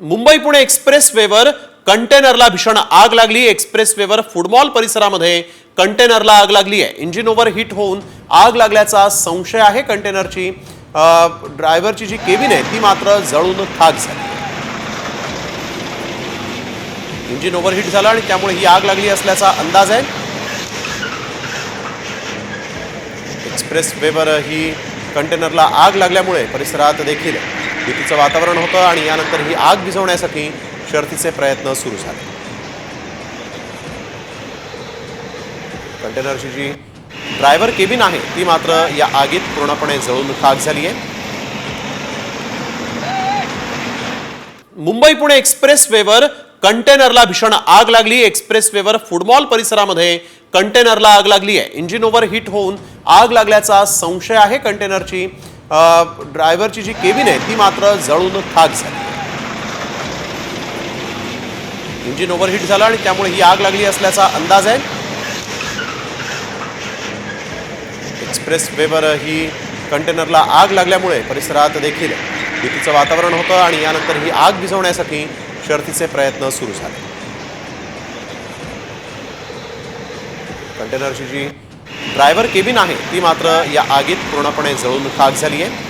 मुंबई पुणे एक्सप्रेसवेवर कंटेनरला भीषण आग लागली। एक्सप्रेसवेवर फुटबॉल परिसरामध्ये कंटेनरला आग लागली आहे। इंजिन ओव्हर हीट होऊन आग लागल्याचा संशय आहे। कंटेनरची ड्रायव्हरची जी केबिन आहे ती मात्र जळून खाक झाली। इंजिन ओव्हर हीट झालं आणि त्यामुळे ही आग लागली असल्याचा अंदाज आहे। एक्सप्रेसवेवर ही कंटेनरला आग लागल्यामुळे परिसरात देखील भीतीचं वातावरण होतं आणि यानंतर ही आग विझवण्यासाठी शर्थीचे प्रयत्न सुरू झाले। कंटेनरची जी ड्रायव्हर केबिन आहे ती मात्र या आगीत पूर्णपणे जळून खाक झाली आहे। मुंबई पुणे एक्सप्रेसवेवर कंटेनरला भीषण आग लागली। एक्सप्रेसवेवर फुटबॉल परिसरामध्ये कंटेनरला आग लागली आहे। इंजिन ओव्हर हीट होऊन आग लागल्याचा संशय आहे। कंटेनरची ड्रायव्हरची जी केबिन आहे ती मात्र जळून खाक झाली। इंजिन ओव्हर हीट झालं आणि त्यामुळे ही आग लागली असल्याचा अंदाज आहे। एक्सप्रेसवेवर ही कंटेनरला आग लागल्यामुळे परिसरात देखील भीतीचं वातावरण होतं आणि यानंतर ही आग विझवण्यासाठी शर्थीचे प्रयत्न सुरू झाले। कंटेनरची जी ड्रायव्हर केबिन आहे ती मात्र या आगीत पूर्णपणे जळून खाक झाली आहे।